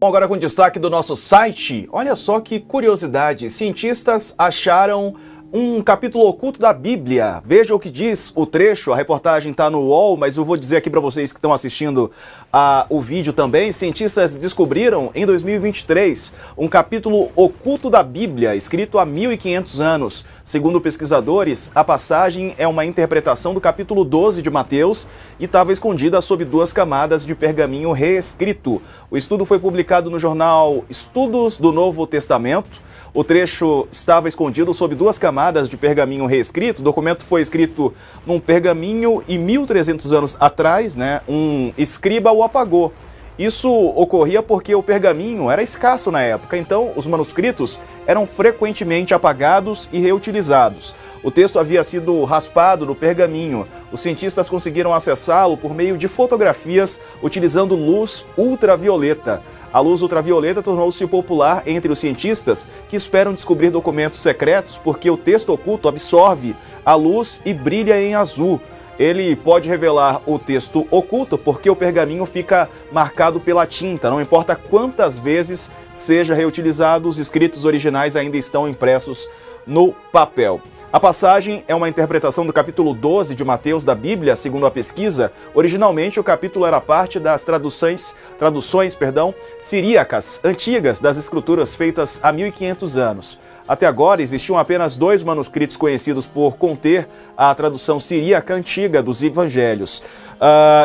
Bom, agora com destaque do nosso site, olha só que curiosidade, cientistas acharam um capítulo oculto da Bíblia. Veja o que diz o trecho, a reportagem está no UOL, mas eu vou dizer aqui para vocês que estão assistindo o vídeo também. Cientistas descobriram em 2023 um capítulo oculto da Bíblia, escrito há 1500 anos. Segundo pesquisadores, a passagem é uma interpretação do capítulo 12 de Mateus e estava escondida sob 2 camadas de pergaminho reescrito. O estudo foi publicado no jornal Estudos do Novo Testamento. O trecho estava escondido sob 2 camadas de pergaminho reescrito. O documento foi escrito num pergaminho e 1300 anos atrás, um escriba o apagou. Isso ocorria porque o pergaminho era escasso na época, então os manuscritos eram frequentemente apagados e reutilizados. O texto havia sido raspado no pergaminho. Os cientistas conseguiram acessá-lo por meio de fotografias utilizando luz ultravioleta. A luz ultravioleta tornou-se popular entre os cientistas que esperam descobrir documentos secretos porque o texto oculto absorve a luz e brilha em azul. Ele pode revelar o texto oculto porque o pergaminho fica marcado pela tinta. Não importa quantas vezes seja reutilizado, os escritos originais ainda estão impressos no papel. A passagem é uma interpretação do capítulo 12 de Mateus da Bíblia, segundo a pesquisa. Originalmente, o capítulo era parte das traduções siríacas antigas das escrituras feitas há 1500 anos. Até agora, existiam apenas 2 manuscritos conhecidos por conter a tradução siríaca antiga dos evangelhos.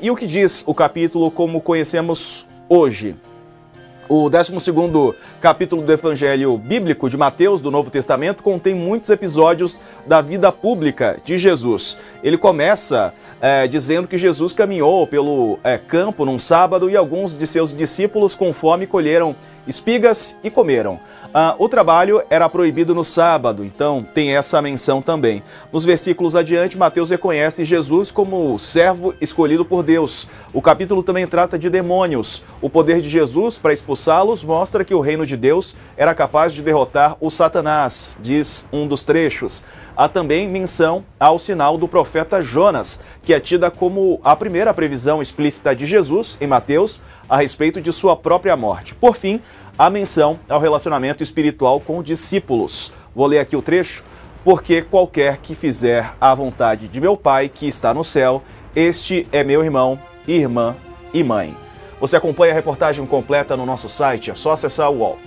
E o que diz o capítulo como conhecemos hoje? O 12º capítulo do Evangelho Bíblico de Mateus, do Novo Testamento, contém muitos episódios da vida pública de Jesus. Ele começa dizendo que Jesus caminhou pelo campo num sábado e alguns de seus discípulos com fome colheram espigas e comeram. O trabalho era proibido no sábado, então tem essa menção também. Nos versículos adiante, Mateus reconhece Jesus como servo escolhido por Deus. O capítulo também trata de demônios. O poder de Jesus para expulsá-los mostra que o reino de Deus era capaz de derrotar o Satanás, diz um dos trechos. Há também menção ao sinal do profeta Jonas, que é tida como a primeira previsão explícita de Jesus em Mateus a respeito de sua própria morte. Por fim, há menção ao relacionamento espiritual com discípulos. Vou ler aqui o trecho. Porque qualquer que fizer a vontade de meu Pai que está no céu, este é meu irmão, irmã e mãe. Você acompanha a reportagem completa no nosso site, é só acessar o UOL.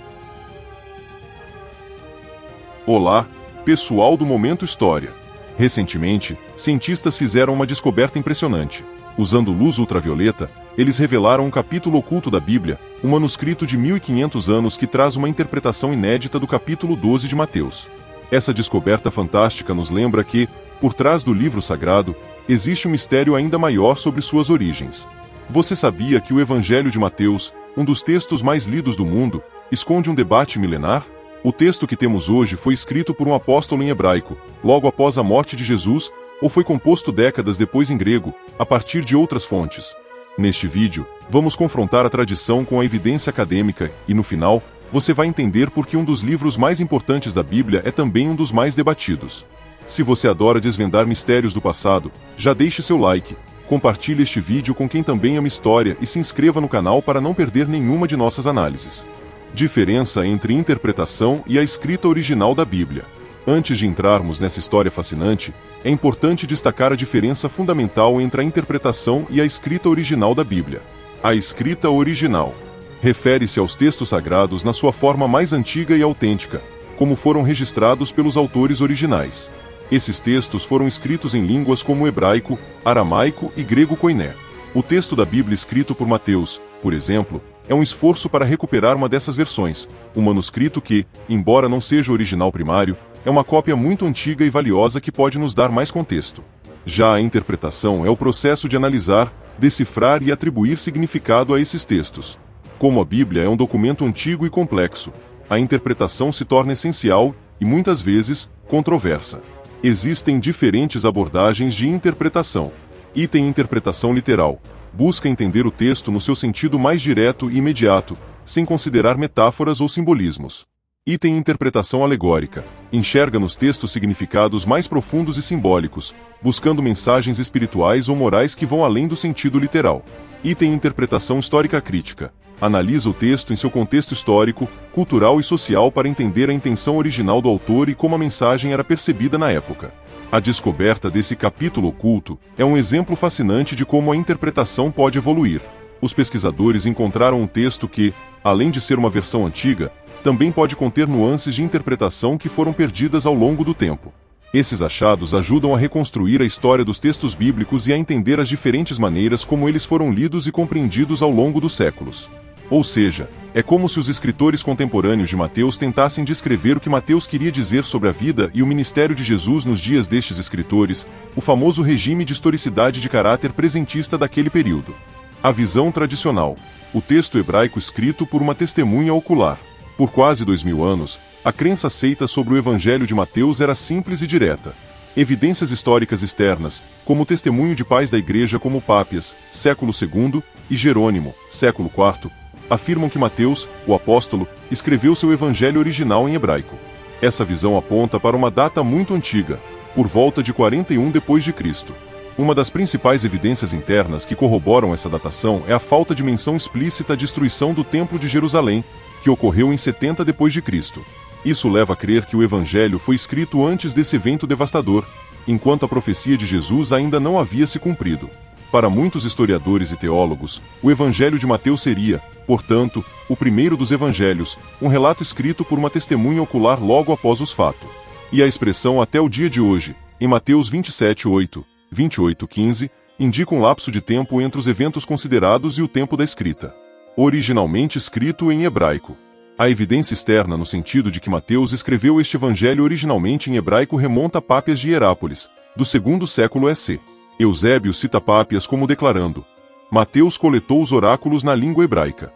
Olá, pessoal do Momento História. Recentemente, cientistas fizeram uma descoberta impressionante. Usando luz ultravioleta, eles revelaram um capítulo oculto da Bíblia, um manuscrito de 1500 anos que traz uma interpretação inédita do capítulo 12 de Mateus. Essa descoberta fantástica nos lembra que, por trás do livro sagrado, existe um mistério ainda maior sobre suas origens. Você sabia que o Evangelho de Mateus, um dos textos mais lidos do mundo, esconde um debate milenar? O texto que temos hoje foi escrito por um apóstolo em hebraico, logo após a morte de Jesus, ou foi composto décadas depois em grego, a partir de outras fontes. Neste vídeo, vamos confrontar a tradição com a evidência acadêmica e, no final, você vai entender por que um dos livros mais importantes da Bíblia é também um dos mais debatidos. Se você adora desvendar mistérios do passado, já deixe seu like, compartilhe este vídeo com quem também ama história e se inscreva no canal para não perder nenhuma de nossas análises. Diferença entre interpretação e a escrita original da Bíblia. Antes de entrarmos nessa história fascinante, é importante destacar a diferença fundamental entre a interpretação e a escrita original da Bíblia. A escrita original refere-se aos textos sagrados na sua forma mais antiga e autêntica, como foram registrados pelos autores originais. Esses textos foram escritos em línguas como hebraico, aramaico e grego koiné. O texto da Bíblia escrito por Mateus, por exemplo, é um esforço para recuperar uma dessas versões, um manuscrito que, embora não seja o original primário, é uma cópia muito antiga e valiosa que pode nos dar mais contexto. Já a interpretação é o processo de analisar, decifrar e atribuir significado a esses textos. Como a Bíblia é um documento antigo e complexo, a interpretação se torna essencial e, muitas vezes, controversa. Existem diferentes abordagens de interpretação. Item interpretação literal. Busca entender o texto no seu sentido mais direto e imediato, sem considerar metáforas ou simbolismos. Item interpretação alegórica. Enxerga nos textos significados mais profundos e simbólicos, buscando mensagens espirituais ou morais que vão além do sentido literal. Item interpretação histórica crítica. analisa o texto em seu contexto histórico, cultural e social para entender a intenção original do autor e como a mensagem era percebida na época. A descoberta desse capítulo oculto é um exemplo fascinante de como a interpretação pode evoluir. Os pesquisadores encontraram um texto que, além de ser uma versão antiga, também pode conter nuances de interpretação que foram perdidas ao longo do tempo. Esses achados ajudam a reconstruir a história dos textos bíblicos e a entender as diferentes maneiras como eles foram lidos e compreendidos ao longo dos séculos. Ou seja, é como se os escritores contemporâneos de Mateus tentassem descrever o que Mateus queria dizer sobre a vida e o ministério de Jesus nos dias destes escritores, o famoso regime de historicidade de caráter presentista daquele período. A visão tradicional. O texto hebraico escrito por uma testemunha ocular. Por quase 2000 anos, a crença aceita sobre o Evangelho de Mateus era simples e direta. Evidências históricas externas, como o testemunho de pais da Igreja como Pápias, século II, e Jerônimo, século IV, afirmam que Mateus, o apóstolo, escreveu seu evangelho original em hebraico. Essa visão aponta para uma data muito antiga, por volta de 41 d.C. Uma das principais evidências internas que corroboram essa datação é a falta de menção explícita à destruição do Templo de Jerusalém, que ocorreu em 70 d.C. Isso leva a crer que o evangelho foi escrito antes desse evento devastador, enquanto a profecia de Jesus ainda não havia se cumprido. Para muitos historiadores e teólogos, o Evangelho de Mateus seria, portanto, o primeiro dos evangelhos, um relato escrito por uma testemunha ocular logo após os fatos. E a expressão até o dia de hoje, em Mateus 27:8, 28:15, indica um lapso de tempo entre os eventos considerados e o tempo da escrita. Originalmente escrito em hebraico. A evidência externa no sentido de que Mateus escreveu este evangelho originalmente em hebraico remonta a Pápias de Hierápolis, do segundo século EC. Eusébio cita Pápias como declarando: Mateus coletou os oráculos na língua hebraica.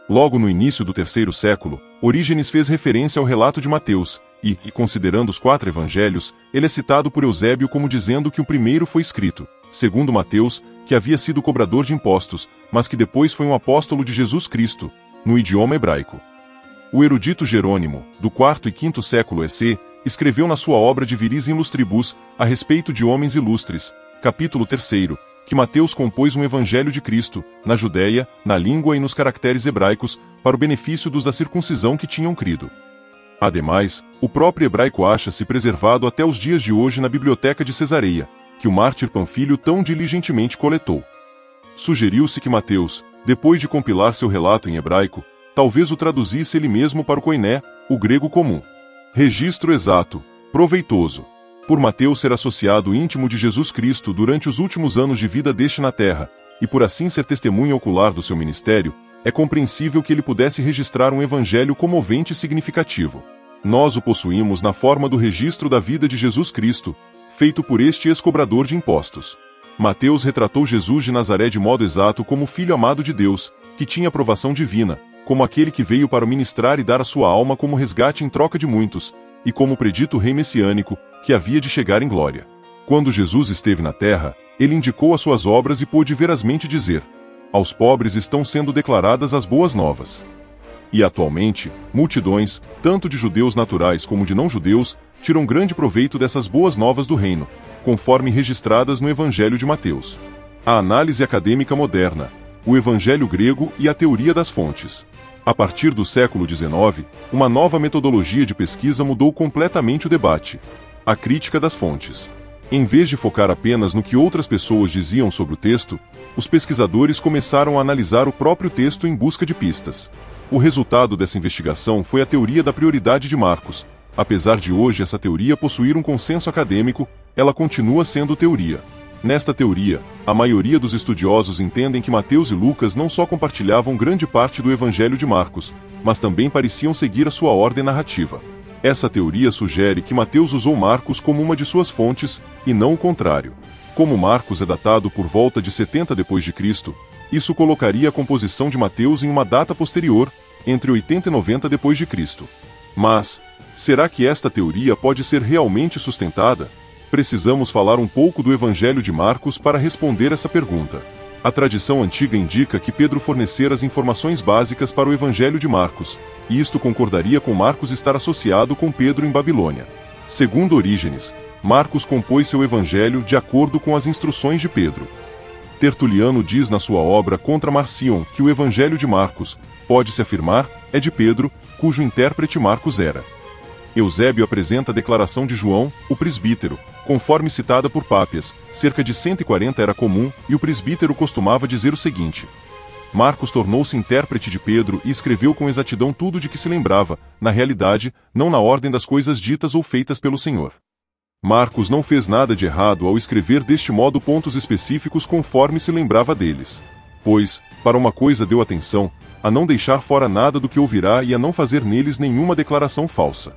Logo no início do terceiro século, Orígenes fez referência ao relato de Mateus, e, considerando os 4 evangelhos, ele é citado por Eusébio como dizendo que o primeiro foi escrito, segundo Mateus, que havia sido cobrador de impostos, mas que depois foi um apóstolo de Jesus Cristo, no idioma hebraico. O erudito Jerônimo, do 4º e 5º século EC, escreveu na sua obra De Viris Illustribus, a respeito de homens ilustres, capítulo 3, que Mateus compôs um evangelho de Cristo, na Judéia, na língua e nos caracteres hebraicos, para o benefício dos da circuncisão que tinham crido. Ademais, o próprio hebraico acha-se preservado até os dias de hoje na biblioteca de Cesareia, que o mártir Panfilho tão diligentemente coletou. Sugeriu-se que Mateus, depois de compilar seu relato em hebraico, talvez o traduzisse ele mesmo para o koiné, o grego comum. Registro exato, proveitoso. Por Mateus ser associado íntimo de Jesus Cristo durante os últimos anos de vida deste na terra, e por assim ser testemunha ocular do seu ministério, é compreensível que ele pudesse registrar um evangelho comovente e significativo. Nós o possuímos na forma do registro da vida de Jesus Cristo, feito por este ex-cobrador de impostos. Mateus retratou Jesus de Nazaré de modo exato como filho amado de Deus, que tinha aprovação divina, como aquele que veio para ministrar e dar a sua alma como resgate em troca de muitos, e como o predito rei messiânico, que havia de chegar em glória. Quando Jesus esteve na terra, ele indicou as suas obras e pôde verazmente dizer: aos pobres estão sendo declaradas as boas novas. E atualmente, multidões, tanto de judeus naturais como de não-judeus, tiram grande proveito dessas boas novas do reino, conforme registradas no Evangelho de Mateus. A análise acadêmica moderna, o Evangelho grego e a teoria das fontes. A partir do século XIX, uma nova metodologia de pesquisa mudou completamente o debate: a crítica das fontes. Em vez de focar apenas no que outras pessoas diziam sobre o texto, os pesquisadores começaram a analisar o próprio texto em busca de pistas. O resultado dessa investigação foi a teoria da prioridade de Marcos. Apesar de hoje essa teoria possuir um consenso acadêmico, ela continua sendo teoria. Nesta teoria, a maioria dos estudiosos entendem que Mateus e Lucas não só compartilhavam grande parte do Evangelho de Marcos, mas também pareciam seguir a sua ordem narrativa. Essa teoria sugere que Mateus usou Marcos como uma de suas fontes, e não o contrário. Como Marcos é datado por volta de 70 d.C., isso colocaria a composição de Mateus em uma data posterior, entre 80 e 90 d.C. Mas, será que esta teoria pode ser realmente sustentada? Precisamos falar um pouco do Evangelho de Marcos para responder essa pergunta. A tradição antiga indica que Pedro fornecera as informações básicas para o Evangelho de Marcos, e isto concordaria com Marcos estar associado com Pedro em Babilônia. Segundo Orígenes, Marcos compôs seu Evangelho de acordo com as instruções de Pedro. Tertuliano diz na sua obra Contra Marcion que o Evangelho de Marcos, pode-se afirmar, é de Pedro, cujo intérprete Marcos era. Eusébio apresenta a declaração de João, o presbítero, conforme citada por Pápias, cerca de 140 era comum, e o presbítero costumava dizer o seguinte: Marcos tornou-se intérprete de Pedro e escreveu com exatidão tudo de que se lembrava, na realidade, não na ordem das coisas ditas ou feitas pelo Senhor. Marcos não fez nada de errado ao escrever deste modo pontos específicos conforme se lembrava deles. Pois, para uma coisa deu atenção, a não deixar fora nada do que ouvirá e a não fazer neles nenhuma declaração falsa.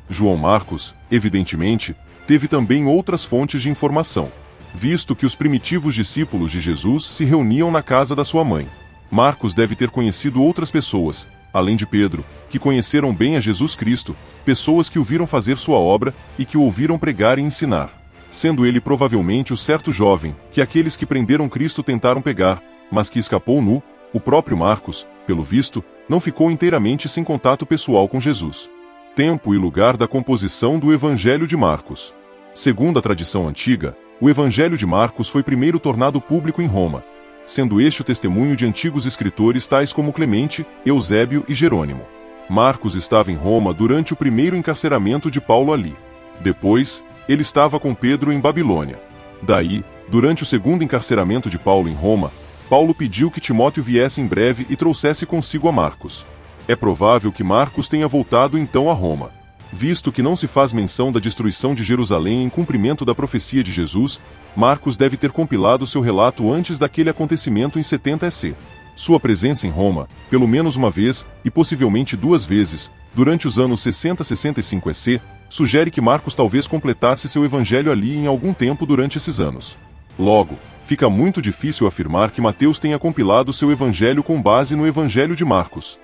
João Marcos, evidentemente, teve também outras fontes de informação, visto que os primitivos discípulos de Jesus se reuniam na casa da sua mãe. Marcos deve ter conhecido outras pessoas, além de Pedro, que conheceram bem a Jesus Cristo, pessoas que o viram fazer sua obra e que o ouviram pregar e ensinar. Sendo ele provavelmente o certo jovem, que aqueles que prenderam Cristo tentaram pegar, mas que escapou nu, o próprio Marcos, pelo visto, não ficou inteiramente sem contato pessoal com Jesus. Tempo e lugar da composição do Evangelho de Marcos. Segundo a tradição antiga, o Evangelho de Marcos foi primeiro tornado público em Roma, sendo este o testemunho de antigos escritores tais como Clemente, Eusébio e Jerônimo. Marcos estava em Roma durante o primeiro encarceramento de Paulo ali. Depois, ele estava com Pedro em Babilônia. Daí, durante o segundo encarceramento de Paulo em Roma, Paulo pediu que Timóteo viesse em breve e trouxesse consigo a Marcos. É provável que Marcos tenha voltado então a Roma. Visto que não se faz menção da destruição de Jerusalém em cumprimento da profecia de Jesus, Marcos deve ter compilado seu relato antes daquele acontecimento em 70 EC. Sua presença em Roma, pelo menos uma vez, e possivelmente duas vezes, durante os anos 60-65 EC, sugere que Marcos talvez completasse seu evangelho ali em algum tempo durante esses anos. Logo, fica muito difícil afirmar que Mateus tenha compilado seu evangelho com base no Evangelho de Marcos.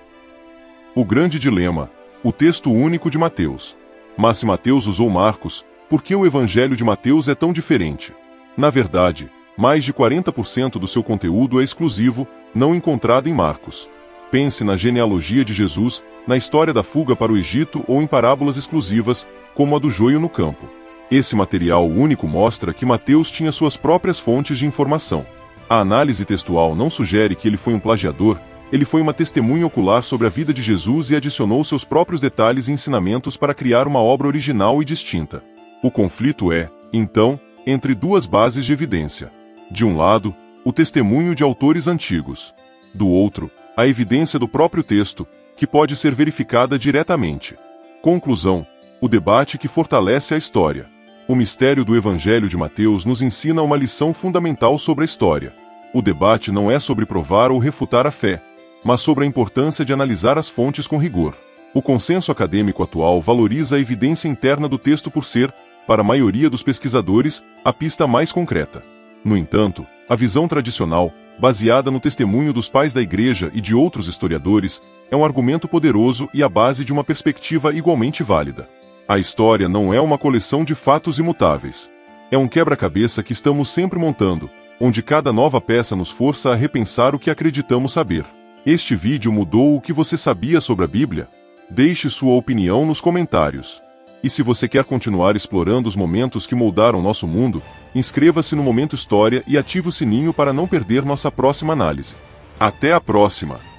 O grande dilema: o texto único de Mateus. Mas se Mateus usou Marcos, por que o Evangelho de Mateus é tão diferente? Na verdade, mais de 40% do seu conteúdo é exclusivo, não encontrado em Marcos. Pense na genealogia de Jesus, na história da fuga para o Egito ou em parábolas exclusivas, como a do joio no campo. Esse material único mostra que Mateus tinha suas próprias fontes de informação. A análise textual não sugere que ele foi um plagiador, ele foi uma testemunha ocular sobre a vida de Jesus e adicionou seus próprios detalhes e ensinamentos para criar uma obra original e distinta. O conflito é, então, entre duas bases de evidência. De um lado, o testemunho de autores antigos. Do outro, a evidência do próprio texto, que pode ser verificada diretamente. Conclusão: o debate que fortalece a história. O mistério do Evangelho de Mateus nos ensina uma lição fundamental sobre a história. O debate não é sobre provar ou refutar a fé, mas sobre a importância de analisar as fontes com rigor. O consenso acadêmico atual valoriza a evidência interna do texto por ser, para a maioria dos pesquisadores, a pista mais concreta. No entanto, a visão tradicional, baseada no testemunho dos pais da Igreja e de outros historiadores, é um argumento poderoso e a base de uma perspectiva igualmente válida. A história não é uma coleção de fatos imutáveis. É um quebra-cabeça que estamos sempre montando, onde cada nova peça nos força a repensar o que acreditamos saber. Este vídeo mudou o que você sabia sobre a Bíblia? Deixe sua opinião nos comentários. E se você quer continuar explorando os momentos que moldaram nosso mundo, inscreva-se no Momento História e ative o sininho para não perder nossa próxima análise. Até a próxima!